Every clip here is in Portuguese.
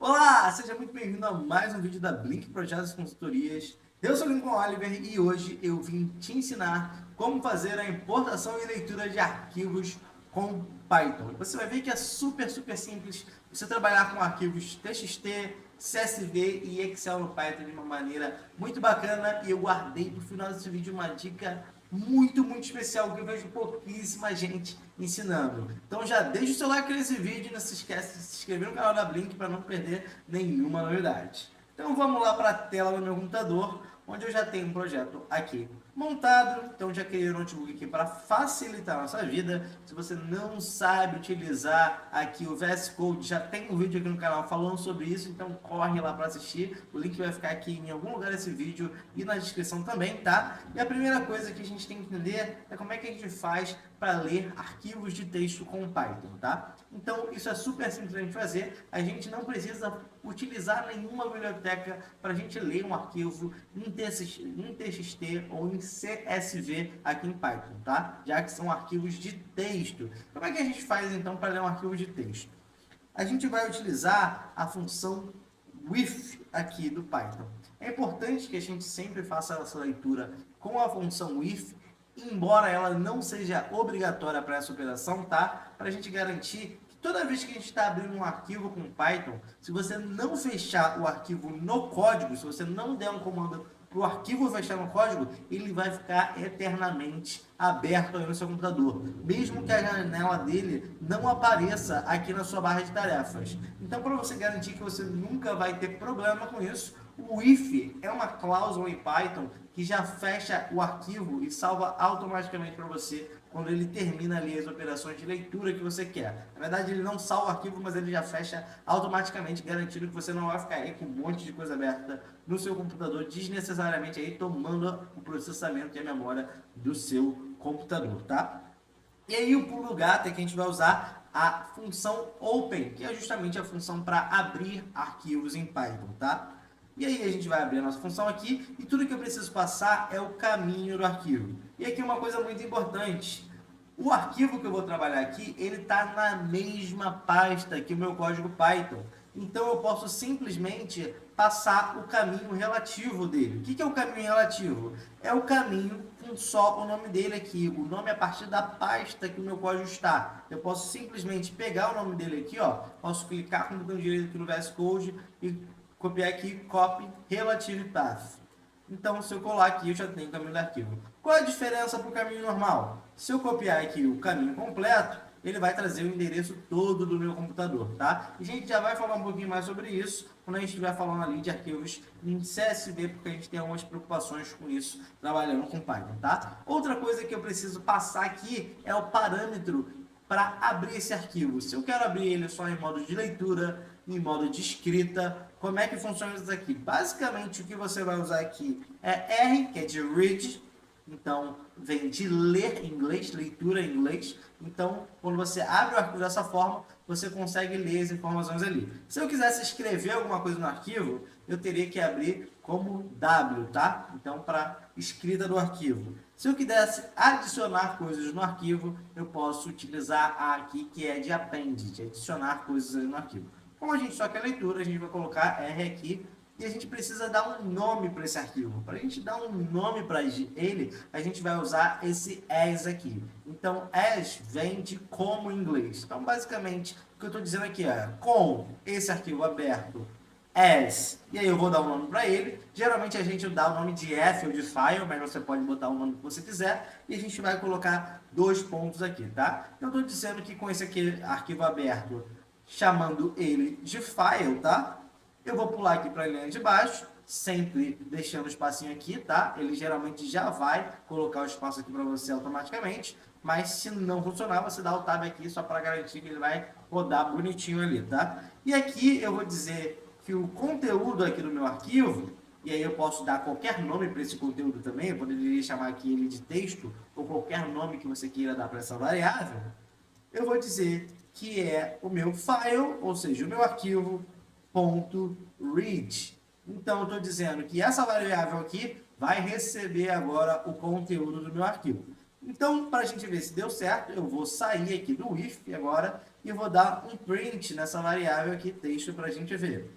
Olá, seja muito bem-vindo a mais um vídeo da Blink Projetos e Consultorias. Eu sou o Lincoln Oliver e hoje eu vim te ensinar como fazer a importação e leitura de arquivos com Python. Você vai ver que é super simples você trabalhar com arquivos TXT, CSV e Excel no Python de uma maneira muito bacana, e eu guardei para o final desse vídeo uma dica muito especial que eu vejo pouquíssima gente ensinando. Então já deixa o seu like nesse vídeo e não se esquece de se inscrever no canal da Blink para não perder nenhuma novidade. Então vamos lá para a tela do meu computador, onde eu já tenho um projeto aqui montado. Então já criei o notebook aqui para facilitar a nossa vida. Se você não sabe utilizar aqui o VS Code, já tem um vídeo aqui no canal falando sobre isso, então corre lá para assistir. O link vai ficar aqui em algum lugar desse vídeo e na descrição também, tá? E a primeira coisa que a gente tem que entender é como é que a gente faz para ler arquivos de texto com Python, tá? Então isso é super simples de fazer. A gente não precisa utilizar nenhuma biblioteca para a gente ler um arquivo em TXT ou em CSV aqui em Python, tá? Já que são arquivos de texto. Como é que a gente faz então para ler um arquivo de texto? A gente vai utilizar a função with aqui do Python. É importante que a gente sempre faça essa leitura com a função with, embora ela não seja obrigatória para essa operação, tá? Para a gente garantir que toda vez que a gente está abrindo um arquivo com Python, se você não fechar o arquivo no código, se você não der um comando para o arquivo fechar no código, ele vai ficar eternamente aberto aí no seu computador, mesmo que a janela dele não apareça aqui na sua barra de tarefas. Então, para você garantir que você nunca vai ter problema com isso, o if é uma cláusula em Python que já fecha o arquivo e salva automaticamente para você quando ele termina ali as operações de leitura que você quer. Na verdade, ele não salva o arquivo, mas ele já fecha automaticamente, garantindo que você não vai ficar aí com um monte de coisa aberta no seu computador, desnecessariamente aí tomando o processamento e a memória do seu computador, tá? E aí o pulo do gato é que a gente vai usar a função open, que é justamente a função para abrir arquivos em Python, tá? E aí a gente vai abrir a nossa função aqui e tudo que eu preciso passar é o caminho do arquivo. E aqui uma coisa muito importante. O arquivo que eu vou trabalhar aqui, ele está na mesma pasta que o meu código Python. Então eu posso simplesmente passar o caminho relativo dele. O que é o caminho relativo? É o caminho com só o nome dele aqui. O nome é a partir da pasta que o meu código está. Eu posso simplesmente pegar o nome dele aqui, ó. Posso clicar com o botão direito aqui no VS Code e copiar aqui, copy, relative path. Então, se eu colar aqui, eu já tenho o caminho do arquivo. Qual a diferença para o caminho normal? Se eu copiar aqui o caminho completo, ele vai trazer o endereço todo do meu computador, tá? E a gente já vai falar um pouquinho mais sobre isso quando a gente estiver falando ali de arquivos em CSV, porque a gente tem algumas preocupações com isso trabalhando com Python, tá? Outra coisa que eu preciso passar aqui é o parâmetro para abrir esse arquivo. Se eu quero abrir ele só em modo de leitura, em modo de escrita, como é que funciona isso aqui? Basicamente, o que você vai usar aqui é R, que é de read, então vem de ler em inglês, leitura em inglês. Então, quando você abre o arquivo dessa forma, você consegue ler as informações ali. Se eu quisesse escrever alguma coisa no arquivo, eu teria que abrir como W, tá? Então, para escrita do arquivo. Se eu quisesse adicionar coisas no arquivo, eu posso utilizar a aqui que é de append, de adicionar coisas no arquivo. Como a gente só quer leitura, a gente vai colocar R aqui e a gente precisa dar um nome para esse arquivo. Para a gente dar um nome para ele, a gente vai usar esse as aqui. Então, as vem de como em inglês. Então, basicamente, o que eu estou dizendo aqui é com esse arquivo aberto as, e aí eu vou dar um nome para ele. Geralmente a gente dá o nome de F ou de file, mas você pode botar o nome que você quiser, e a gente vai colocar 2 pontos aqui, tá? Eu estou dizendo que com esse aqui, arquivo aberto, chamando ele de file, tá? Eu vou pular aqui para a linha de baixo, sempre deixando o espacinho aqui, tá? Ele geralmente já vai colocar o espaço aqui para você automaticamente, mas se não funcionar, você dá o tab aqui só para garantir que ele vai rodar bonitinho ali, tá? E aqui eu vou dizer que o conteúdo aqui do meu arquivo, e aí eu posso dar qualquer nome para esse conteúdo também, eu poderia chamar aqui ele de texto, ou qualquer nome que você queira dar para essa variável, eu vou dizer que é o meu file, ou seja, o meu arquivo, .read. Então, eu estou dizendo que essa variável aqui vai receber agora o conteúdo do meu arquivo. Então, para a gente ver se deu certo, eu vou sair aqui do if agora e vou dar um print nessa variável aqui, texto, para a gente ver.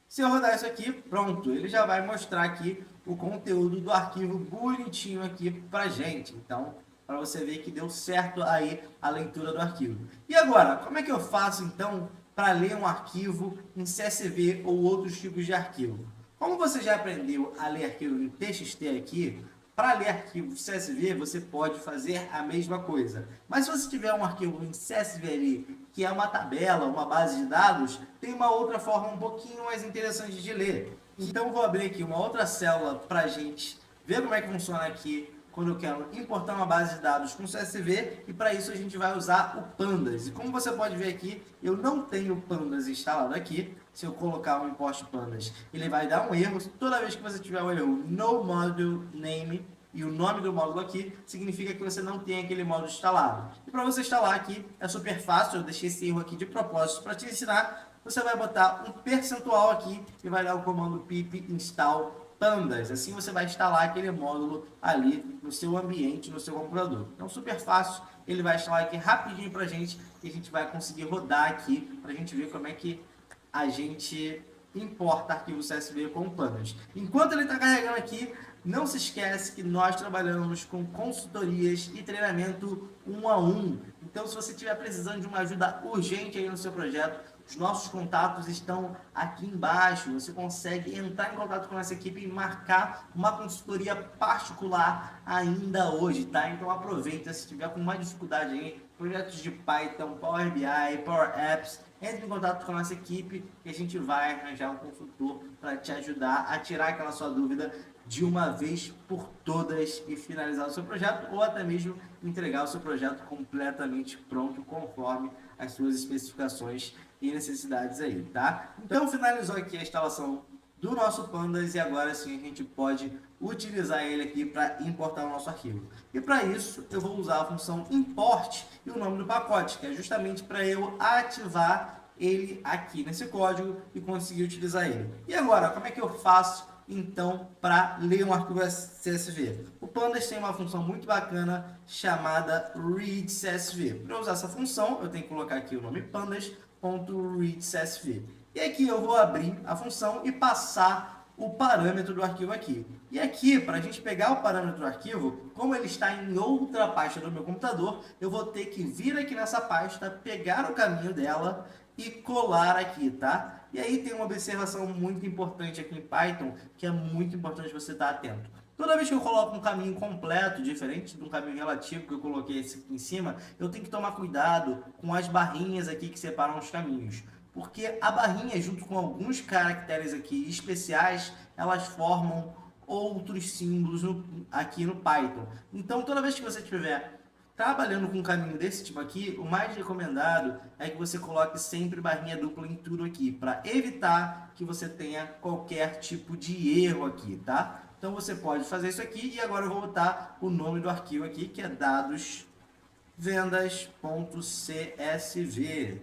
Se eu rodar isso aqui, pronto, ele já vai mostrar aqui o conteúdo do arquivo bonitinho aqui pra gente. Então, para você ver que deu certo aí a leitura do arquivo. E agora, como é que eu faço então para ler um arquivo em CSV ou outros tipos de arquivo? Como você já aprendeu a ler arquivo em TXT aqui, para ler arquivo CSV você pode fazer a mesma coisa. Mas se você tiver um arquivo em CSV ali, que é uma tabela, uma base de dados, tem uma outra forma um pouquinho mais interessante de ler. Então eu vou abrir aqui uma outra célula para a gente ver como é que funciona aqui quando eu quero importar uma base de dados com CSV, e para isso a gente vai usar o Pandas. E como você pode ver aqui, eu não tenho o Pandas instalado aqui. Se eu colocar um import Pandas, ele vai dar um erro. Toda vez que você tiver um erro no module name e o nome do módulo aqui, significa que você não tem aquele módulo instalado. E para você instalar aqui, é super fácil. Eu deixei esse erro aqui de propósito para te ensinar. Você vai botar um percentual aqui e vai dar o comando pip install Pandas. Assim você vai instalar aquele módulo ali no seu ambiente, no seu computador. Então, super fácil. Ele vai instalar aqui rapidinho para a gente e a gente vai conseguir rodar aqui para a gente ver como é que a gente importa arquivo CSV com Pandas. Enquanto ele está carregando aqui, não se esquece que nós trabalhamos com consultorias e treinamento 1 a 1. Então, se você estiver precisando de uma ajuda urgente aí no seu projeto, os nossos contatos estão aqui embaixo. Você consegue entrar em contato com a nossa equipe e marcar uma consultoria particular ainda hoje, tá? Então aproveita, se tiver com mais dificuldade aí, projetos de Python, Power BI, Power Apps, entre em contato com a nossa equipe e a gente vai arranjar um consultor para te ajudar a tirar aquela sua dúvida de uma vez por todas e finalizar o seu projeto, ou até mesmo entregar o seu projeto completamente pronto, conforme as suas especificações e necessidades aí, tá? Então finalizou aqui a instalação do nosso Pandas e agora sim a gente pode utilizar ele aqui para importar o nosso arquivo. E para isso eu vou usar a função import e o nome do pacote, que é justamente para eu ativar ele aqui nesse código e conseguir utilizar ele. E agora, como é que eu faço então para ler um arquivo CSV? O Pandas tem uma função muito bacana chamada readCSV. Para usar essa função, eu tenho que colocar aqui o nome pandas.readCSV. E aqui eu vou abrir a função e passar o parâmetro do arquivo aqui. E aqui, para a gente pegar o parâmetro do arquivo, como ele está em outra pasta do meu computador, eu vou ter que vir aqui nessa pasta, pegar o caminho dela e colar aqui, tá? E aí tem uma observação muito importante aqui em Python, que é muito importante você estar atento. Toda vez que eu coloco um caminho completo, diferente de um caminho relativo que eu coloquei esse aqui em cima, eu tenho que tomar cuidado com as barrinhas aqui que separam os caminhos. Porque a barrinha, junto com alguns caracteres aqui especiais, elas formam outros símbolos aqui no Python. Então, toda vez que você estiver trabalhando com um caminho desse tipo aqui, o mais recomendado é que você coloque sempre barrinha dupla em tudo aqui, para evitar que você tenha qualquer tipo de erro aqui, tá? Então você pode fazer isso aqui e agora eu vou botar o nome do arquivo aqui, que é dadosvendas.csv.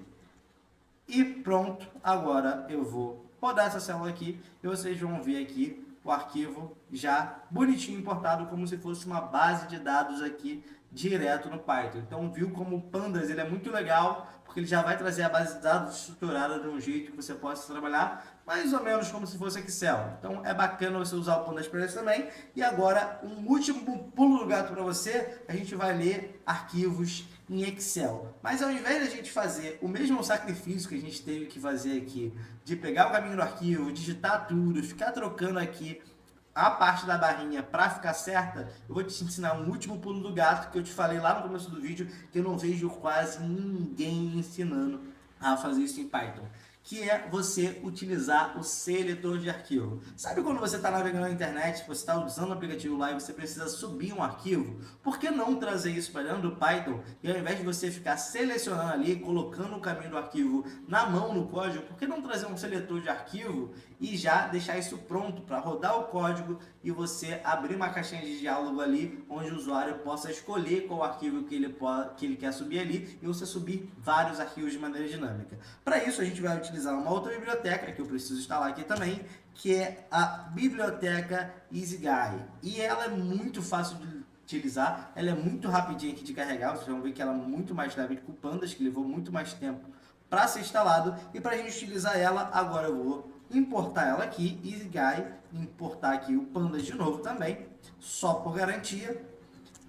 E pronto, agora eu vou rodar essa célula aqui e vocês vão ver aqui o arquivo já bonitinho importado, como se fosse uma base de dados aqui direto no Python. Então viu como o Pandas ele é muito legal, porque ele já vai trazer a base de dados estruturada de um jeito que você possa trabalhar mais ou menos como se fosse Excel. Então é bacana você usar o Pandas para isso também. E agora um último pulo do gato para você, a gente vai ler arquivos em Excel. Mas ao invés de a gente fazer o mesmo sacrifício que a gente teve que fazer aqui, de pegar o caminho do arquivo, digitar tudo, ficar trocando aqui a parte da barrinha para ficar certa, eu vou te ensinar um último pulo do gato que eu te falei lá no começo do vídeo, que eu não vejo quase ninguém ensinando a fazer isso em Python, que é você utilizar o seletor de arquivo. Sabe quando você está navegando na internet, você está usando o aplicativo lá e você precisa subir um arquivo? Por que não trazer isso para dentro do Python e ao invés de você ficar selecionando ali, colocando o caminho do arquivo na mão no código, por que não trazer um seletor de arquivo e já deixar isso pronto para rodar o código e você abrir uma caixinha de diálogo ali onde o usuário possa escolher qual arquivo que ele quer subir ali e você subir vários arquivos de maneira dinâmica. Para isso a gente vai utilizar uma outra biblioteca que eu preciso instalar aqui também, que é a biblioteca EasyGuy. E ela é muito fácil utilizar. Ela é muito rapidinha aqui de carregar, vocês vão ver que ela é muito mais leve que o Pandas, que levou muito mais tempo para ser instalado. E para a gente utilizar ela, agora eu vou importar ela aqui, EasyGuy, importar aqui o Pandas de novo também, só por garantia.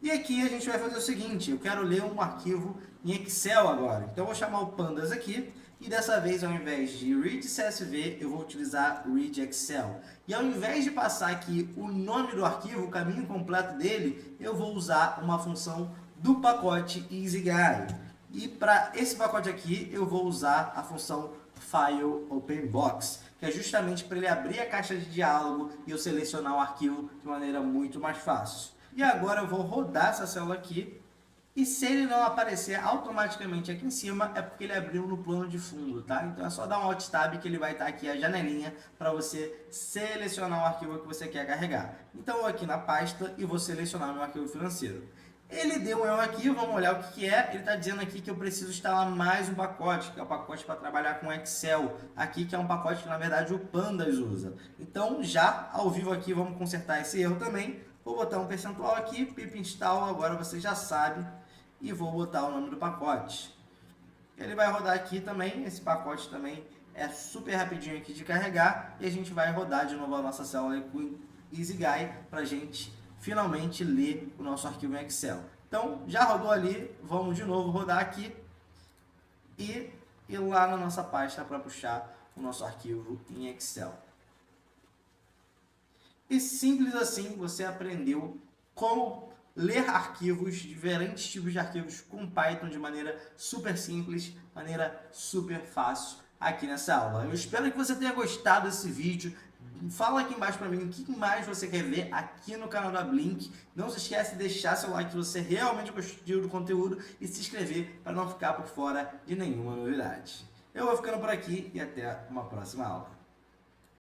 E aqui a gente vai fazer o seguinte, eu quero ler um arquivo em Excel agora. Então eu vou chamar o Pandas aqui, e dessa vez ao invés de read CSV, eu vou utilizar read Excel. E ao invés de passar aqui o nome do arquivo, o caminho completo dele, eu vou usar uma função do pacote EasyGuy. E para esse pacote aqui, eu vou usar a função FileOpenBox, que é justamente para ele abrir a caixa de diálogo e eu selecionar o arquivo de maneira muito mais fácil. E agora eu vou rodar essa célula aqui, e se ele não aparecer automaticamente aqui em cima, é porque ele abriu no plano de fundo, tá? Então é só dar um Alt Tab que ele vai estar aqui a janelinha para você selecionar o arquivo que você quer carregar. Então eu vou aqui na pasta e vou selecionar meu arquivo financeiro. Ele deu um erro aqui, vamos olhar o que é. Ele está dizendo aqui que eu preciso instalar mais um pacote, que é o pacote para trabalhar com Excel. Aqui que é um pacote que na verdade o Pandas usa. Então já ao vivo aqui vamos consertar esse erro também. Vou botar um percentual aqui, pip install, agora você já sabe. E vou botar o nome do pacote. Ele vai rodar aqui também, esse pacote também é super rapidinho aqui de carregar. E a gente vai rodar de novo a nossa célula com EasyGuy para a gente finalmente ler o nosso arquivo em Excel. Então, já rodou ali, vamos de novo rodar aqui e ir lá na nossa pasta para puxar o nosso arquivo em Excel. E simples assim, você aprendeu como ler arquivos, diferentes tipos de arquivos com Python de maneira super simples, maneira super fácil aqui nessa aula. Eu espero que você tenha gostado desse vídeo. Fala aqui embaixo para mim o que mais você quer ver aqui no canal da Blink. Não se esquece de deixar seu like se você realmente gostou do conteúdo e se inscrever para não ficar por fora de nenhuma novidade. Eu vou ficando por aqui e até uma próxima aula.